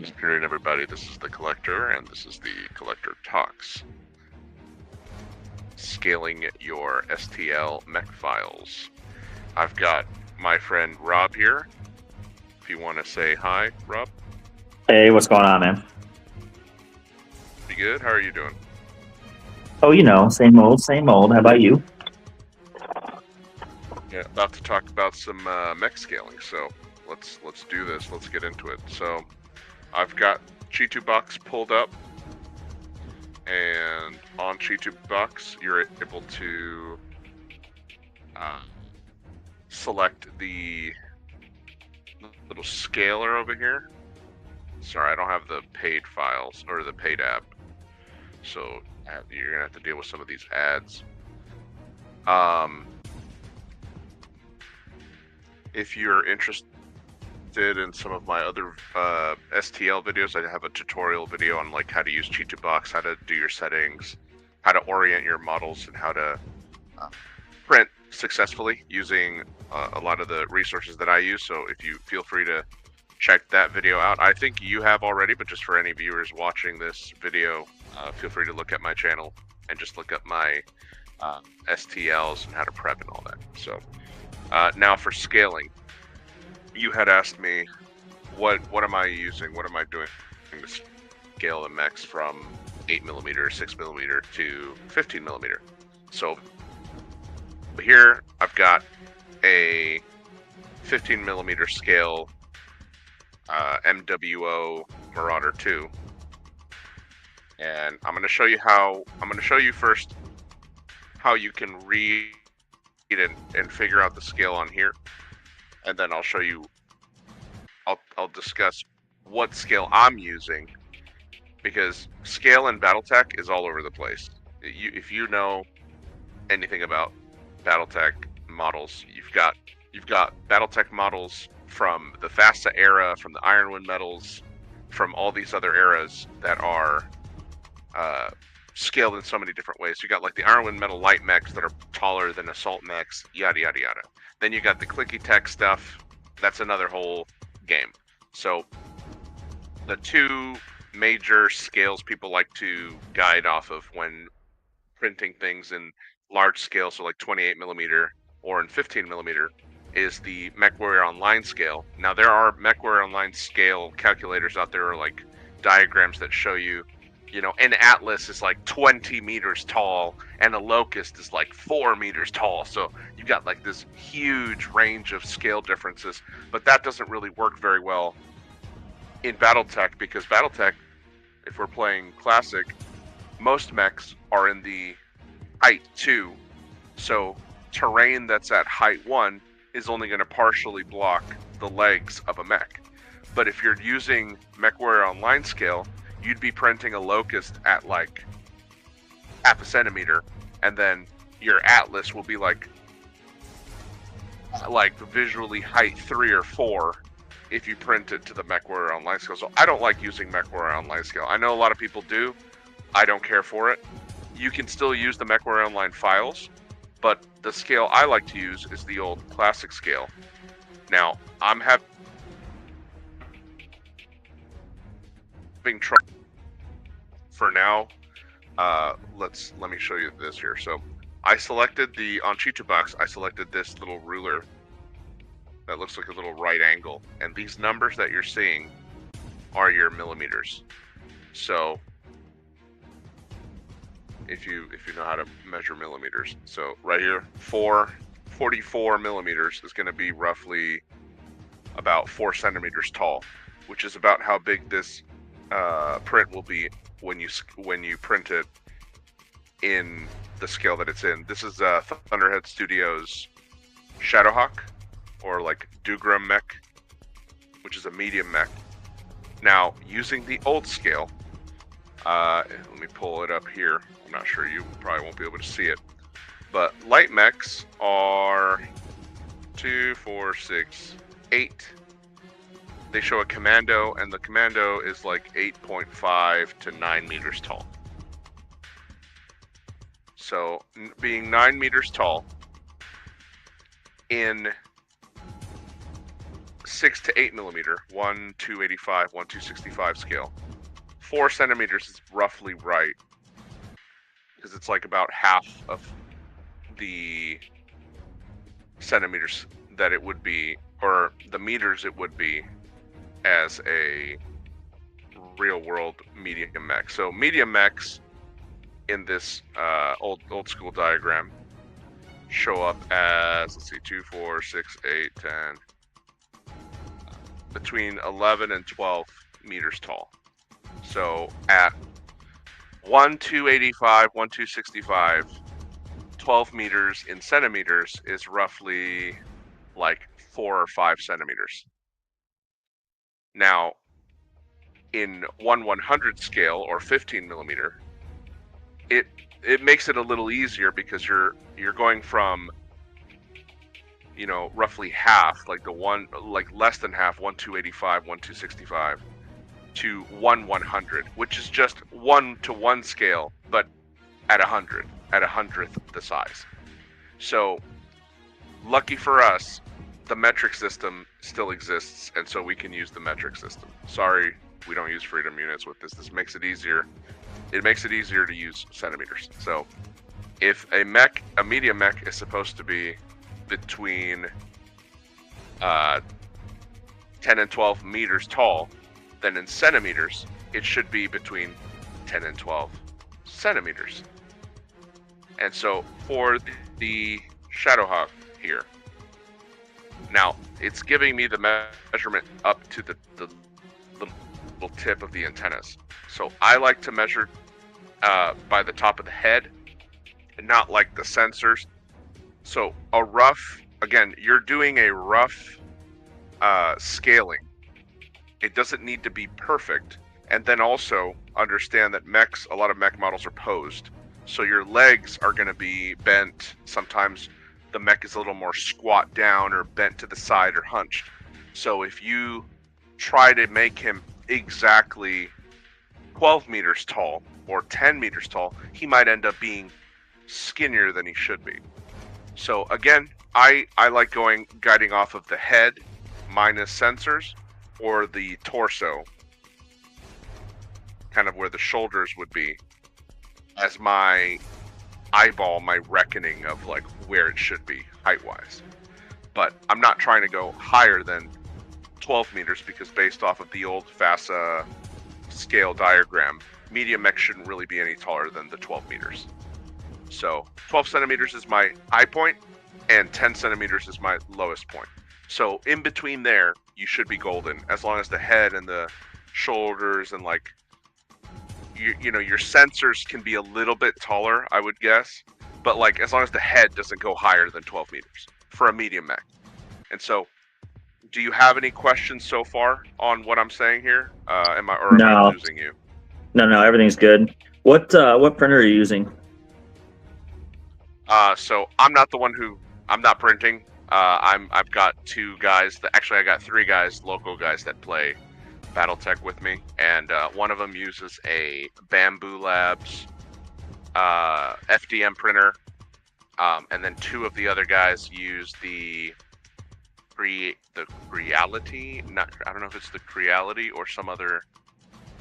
Good afternoon, everybody. This is the Collector, and this is the Collector Talks. Scaling your STL mech files. I've got my friend Rob here. If you want to say hi, Rob. Hey, what's going on, man? Pretty good. How are you doing? Oh, same old, same old. How about you? Yeah, about to talk about some mech scaling. So let's do this. Let's get into it. So I've got Chitubox pulled up, and on Chitubox, you're able to select the little scaler over here. Sorry, I don't have the paid files or the paid app, so you're gonna have to deal with some of these ads. If you're interested in some of my other STL videos, I have a tutorial video on like how to use Chitubox, how to do your settings, how to orient your models, and how to print successfully using a lot of the resources that I use. So if you feel free to check that video out. I think you have already, but just for any viewers watching this video, feel free to look at my channel and just look up my STLs and how to prep and all that. So now for scaling, you had asked me what am I using, what am I doing to scale the mechs from 8mm, 6mm to 15mm. So here I've got a 15mm scale MWO Marauder 2, and I'm going to show you first how you can read and figure out the scale on here, and then I'll show you, I'll discuss what scale I'm using, because scale in BattleTech is all over the place. If you know anything about BattleTech models, you've got BattleTech models from the FASTA era, from the Ironwind medals, from all these other eras that are scaled in so many different ways. You got like the Ironwind medal light mechs that are taller than assault mechs, yada yada yada. Then you got the clicky tech stuff. That's another whole game. So the two major scales people like to guide off of when printing things in large scale, so like 28mm or in 15mm, is the MechWarrior Online scale. Now there are MechWarrior Online scale calculators out there, or like diagrams that show you, an Atlas is like 20 meters tall and a Locust is like 4 meters tall. So you've got like this huge range of scale differences, but that doesn't really work very well in BattleTech, because BattleTech, if we're playing Classic, most mechs are in the height 2. So terrain that's at height 1 is only going to partially block the legs of a mech. But if you're using MechWarrior Online scale, you'd be printing a Locust at like half a centimeter, and then your Atlas will be like visually height 3 or 4 if you print it to the MechWarrior Online scale. So I don't like using MechWarrior Online scale. I know a lot of people do. I don't care for it. You can still use the MechWarrior Online files, but the scale I like to use is the old Classic scale. Now, I'm having trouble for now. Let me show you this here. So I selected on Chitubox, I selected this little ruler that looks like a little right angle, and these numbers that you're seeing are your millimeters. So if you know how to measure millimeters, so right here, 44 millimeters is going to be roughly about 4 centimeters tall, which is about how big this print will be when you print it in the scale that it's in. This is Thunderhead Studios Shadowhawk, or like Dugram mech, which is a medium mech. Now, using the old scale, let me pull it up here. I'm not sure, you probably won't be able to see it, but light mechs are 2, 4, 6, 8. They show a commando, and the commando is like 8.5 to 9 meters tall. So being 9 meters tall in 6 to 8 millimeter, 1 285, 1 265 scale. 4 centimeters is roughly right, because it's like about half of the centimeters that it would be, or the meters it would be as a real world medium mech. So medium mechs in this old school diagram show up as, let's see, 2, 4, 6, 8, 10, between 11 and 12 meters tall. So at 1 285, 1 265, 12 meters in centimeters is roughly like 4 or 5 centimeters. Now, in 1/100 scale or 15 millimeter, it makes it a little easier because you're going from, you know, roughly half, like less than half, 1 285, 1 265, to 1/100, which is just 1-to-1 scale, but at 100, at 100th the size. So, lucky for us, the metric system still exists, and so we can use the metric system. Sorry, we don't use freedom units with this. This makes it easier. It makes it easier to use centimeters. So, if a medium mech is supposed to be between 10 and 12 meters tall, then in centimeters, it should be between 10 and 12 centimeters. And so for the Shadowhawk here, now it's giving me the measurement up to the little tip of the antennas. So I like to measure by the top of the head, and not like the sensors. So a rough, again, you're doing a rough scaling. It doesn't need to be perfect. And then also understand that mechs, a lot of mech models are posed. So your legs are going to be bent. Sometimes the mech is a little more squat down or bent to the side or hunched. So if you try to make him exactly 12 meters tall or 10 meters tall, he might end up being skinnier than he should be. So again, I like guiding off of the head minus sensors, or the torso, kind of where the shoulders would be, as my eyeball, my reckoning of like where it should be height-wise. But I'm not trying to go higher than 12 meters because based off of the old FASA scale diagram, medium mech shouldn't really be any taller than the 12 meters. So 12 centimeters is my high point, and 10 centimeters is my lowest point. So in between there, you should be golden, as long as the head and the shoulders and like, you know, your sensors can be a little bit taller, I would guess. But like, as long as the head doesn't go higher than 12 meters for a medium mech. And so, do you have any questions so far on what I'm saying here? Am I losing you? No, everything's good. What printer are you using? So I'm not the one I'm not printing. I've got two guys I got three guys, local guys that play BattleTech with me, and one of them uses a Bamboo Labs FDM printer, and then two of the other guys use the Creality. I don't know if it's the Creality or some other.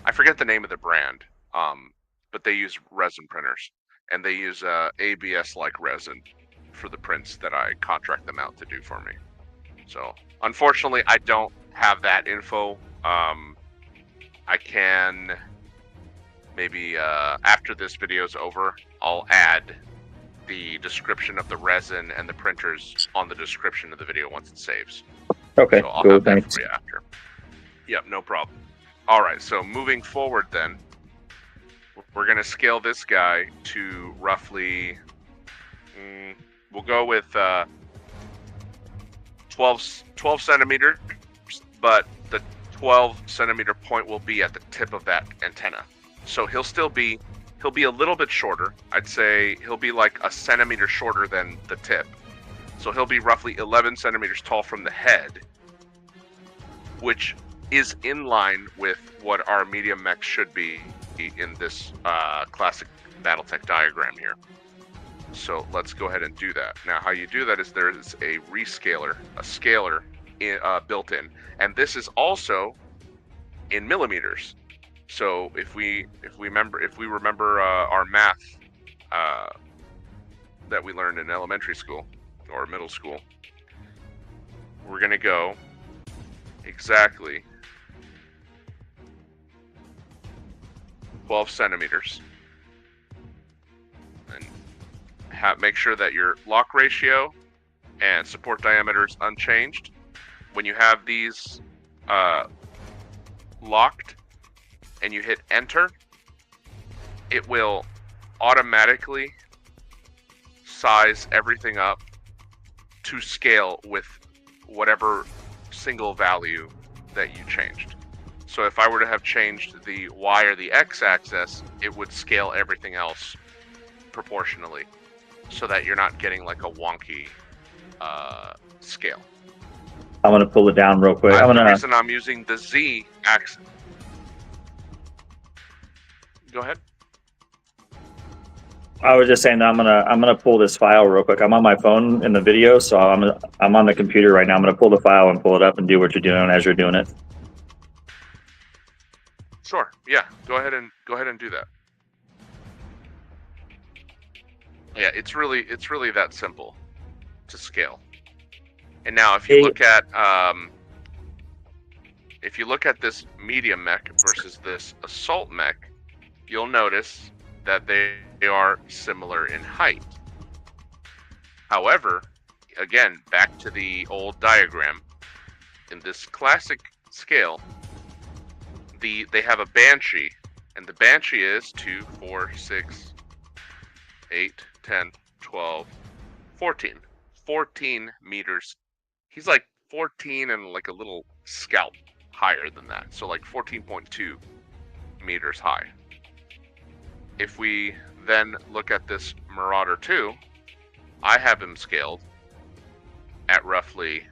I forget the name of the brand. But they use resin printers, and they use ABS like resin for the prints that I contract them out to do for me. So unfortunately, I don't have that info. I can maybe after this video is over, I'll add the description of the resin and the printers on the description of the video once it saves. Okay, so I'll cool, have that thanks. for you after. Yep, no problem. All right, so moving forward then, we're going to scale this guy to roughly, we'll go with 12 centimeters, but the 12 centimeter point will be at the tip of that antenna. So he'll be a little bit shorter. I'd say he'll be like a centimeter shorter than the tip. So he'll be roughly 11 centimeters tall from the head, which is in line with what our medium mech should be in this classic BattleTech diagram here. So let's go ahead and do that. Now, how you do that is there is a rescaler, a scaler built in, and this is also in millimeters. So if we remember our math that we learned in elementary school or middle school, we're gonna go exactly 12 centimeters, and make sure that your lock ratio and support diameter is unchanged. When you have these locked and you hit enter, it will automatically size everything up to scale with whatever single value that you changed. So if I were to have changed the Y or the X axis, it would scale everything else proportionally, so that you're not getting like a wonky scale. I'm gonna pull it down real quick. The reason I'm using the Z axis. Go ahead. I was just saying that I'm gonna pull this file real quick. I'm on my phone in the video, so I'm on the computer right now. I'm gonna pull the file and pull it up and do what you're doing as you're doing it. Sure. Yeah. Go ahead and do that. Yeah, it's really that simple to scale. And now, if you look at this medium mech versus this assault mech, you'll notice that they are similar in height. However, again, back to the old diagram, in this classic scale, they have a banshee, and the banshee is 2, 4, 6, 8, 10, 12, 14. 14 meters. He's like 14 and like a little scalp higher than that. So like 14.2 meters high. If we then look at this Marauder 2, I have him scaled at roughly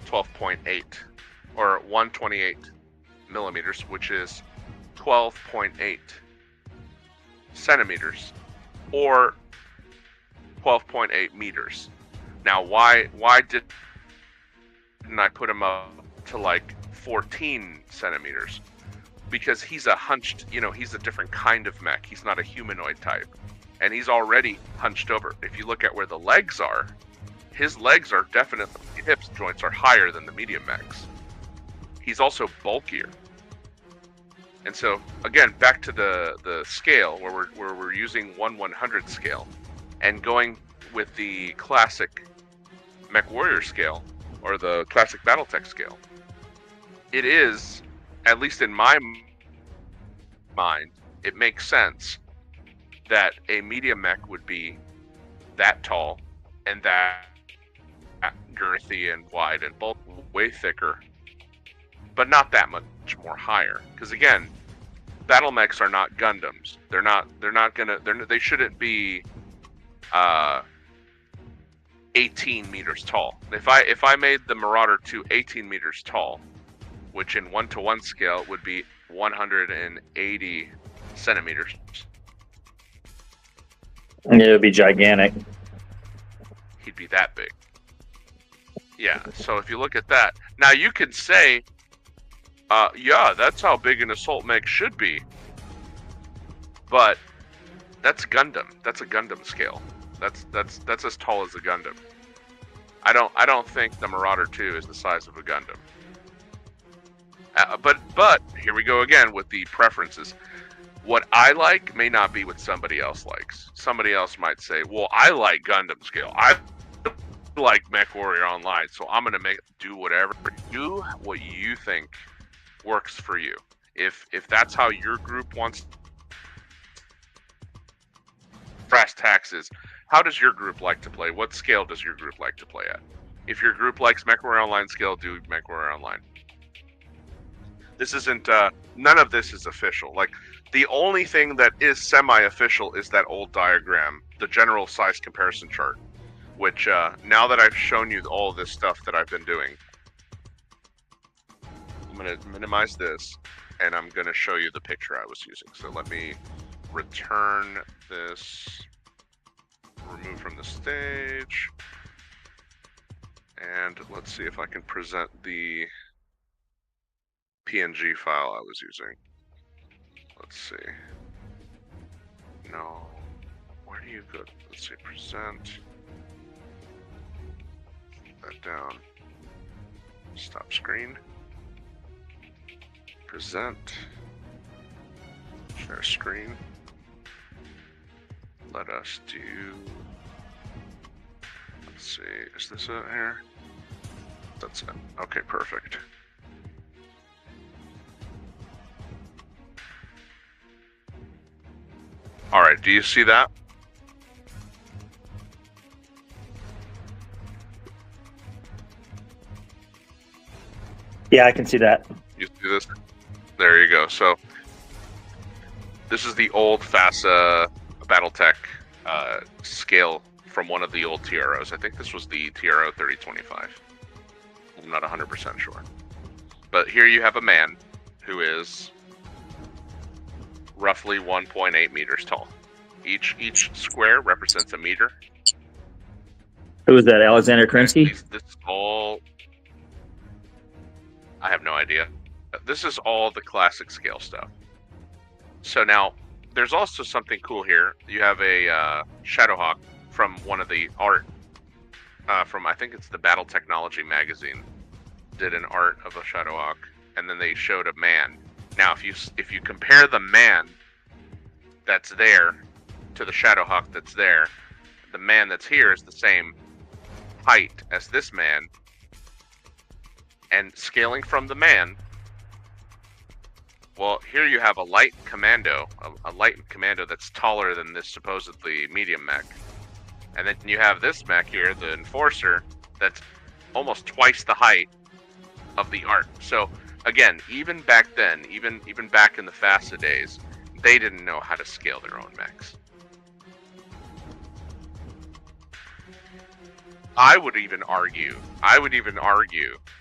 12.8 or 128 millimeters, which is 12.8 centimeters or 12.8 meters. Now, why didn't I put him up to like 14 centimeters? Because he's a hunched, he's a different kind of mech. He's not a humanoid type, and he's already hunched over. If you look at where the legs are, his legs are definitely, hips joints are higher than the medium mechs. He's also bulkier. And so, again, back to the scale where we're using 1/100 scale and going with the classic Mech Warrior scale or the classic BattleTech scale. It is, at least in my mind, it makes sense that a medium mech would be that tall and that girthy and wide and bulk, way thicker, but not that much more higher. Because again, battle mechs are not Gundams. They shouldn't be 18 meters tall. If I made the Marauder 2 18 meters tall, which in 1-to-1 scale would be 180 centimeters. It would be gigantic. He'd be that big. Yeah, so if you look at that, now you could say, yeah, that's how big an assault mech should be. But that's Gundam. That's a Gundam scale. That's as tall as a Gundam. I don't think the Marauder 2 is the size of a Gundam. But here we go again with the preferences. What I like may not be what somebody else likes. Somebody else might say, well, I like Gundam scale. I like Mech Warrior Online, so I'm going to do whatever. Do what you think works for you. If that's how your group wants. Brass taxes. How does your group like to play? What scale does your group like to play at? If your group likes Mech Warrior Online scale, do Mech Warrior Online. This isn't, none of this is official. Like, the only thing that is semi-official is that old diagram, the general size comparison chart, which, now that I've shown you all this stuff that I've been doing, I'm going to minimize this, and I'm going to show you the picture I was using. So let me return this, remove from the stage. And let's see if I can present the PNG file I was using. Let's see. No. Where do you go? Let's see, present. Put that down. Stop screen. Present. Share screen. Let us do. Let's see, is this it here? That's it. Okay, perfect. All right, do you see that? Yeah, I can see that. You see this? There you go. So this is the old FASA BattleTech scale from one of the old TROs. I think this was the TRO 3025. I'm not 100% sure. But here you have a man who is roughly 1.8 meters tall. Each square represents a meter. Who was that, Alexander Krinsky? This is all... I have no idea. This is all the classic scale stuff. So now, there's also something cool here. You have a Shadowhawk from one of the art from, I think it's the Battle Technology magazine, did an art of a Shadowhawk, and then they showed a man. Now, if you compare the man that's there to the Shadowhawk that's there, the man that's here is the same height as this man, and scaling from the man, well, here you have a light commando, a light commando that's taller than this supposedly medium mech. And then you have this mech here, the Enforcer, that's almost twice the height of the art. So again, even back then, even back in the FASA days, they didn't know how to scale their own mechs. I would even argue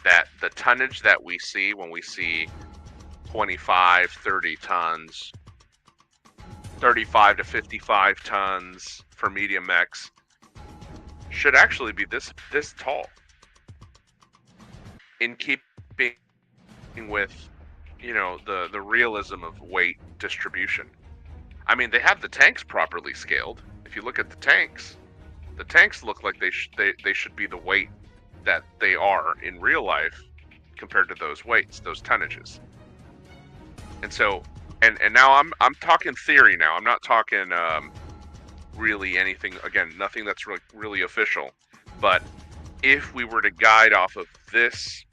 that the tonnage that we see when we see 25, 30 tons, 35 to 55 tons for medium mechs should actually be this tall. In keeping with, you know, the realism of weight distribution. I mean, they have the tanks properly scaled. If you look at the tanks look like they should be the weight that they are in real life compared to those weights, those tonnages. And so, and now I'm talking theory now. I'm not talking really anything. Again, nothing that's really official. But if we were to guide off of this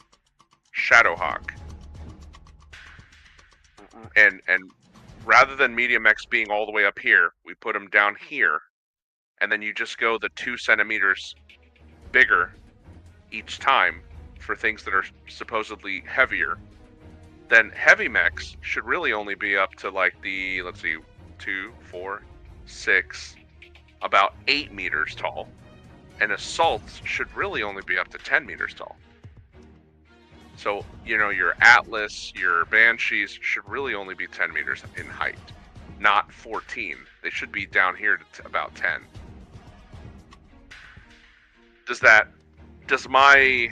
Shadowhawk, and rather than medium mechs being all the way up here, we put them down here, and then you just go the 2 centimeters bigger each time for things that are supposedly heavier, then heavy mechs should really only be up to like the, let's see, 2, 4, 6, about 8 meters tall. And assaults should really only be up to 10 meters tall. So, you know, your Atlas, your Banshees should really only be 10 meters in height, not 14. They should be down here to about 10. Does my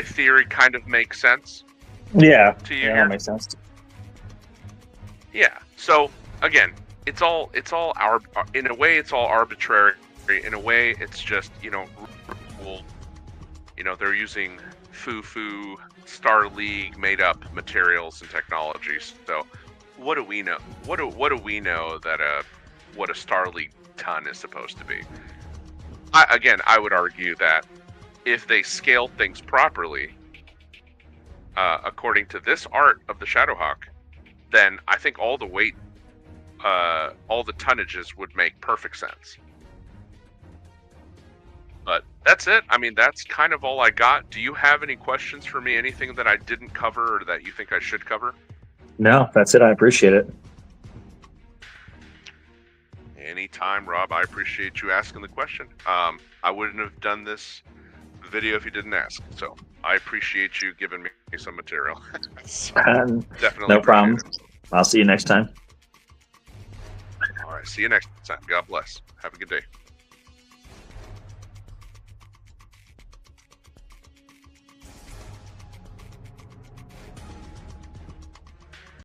theory kind of make sense? Yeah, to you yeah, here? that makes sense. Yeah. So again, it's all in a way it's all arbitrary. In a way, it's just, you know, you know, they're using foo-foo Star League made up materials and technologies. So what do we know? What do we know that what a Star League ton is supposed to be? I would argue that if they scale things properly, according to this art of the Shadowhawk, then I think all the weight, all the tonnages would make perfect sense. But that's it. I mean, that's kind of all I got. Do you have any questions for me? Anything that I didn't cover or that you think I should cover? No, that's it. I appreciate it. Anytime, Rob. I appreciate you asking the question. I wouldn't have done this video if you didn't ask. So I appreciate you giving me some material. So, definitely. No problem. I'll see you next time. All right. See you next time. God bless. Have a good day.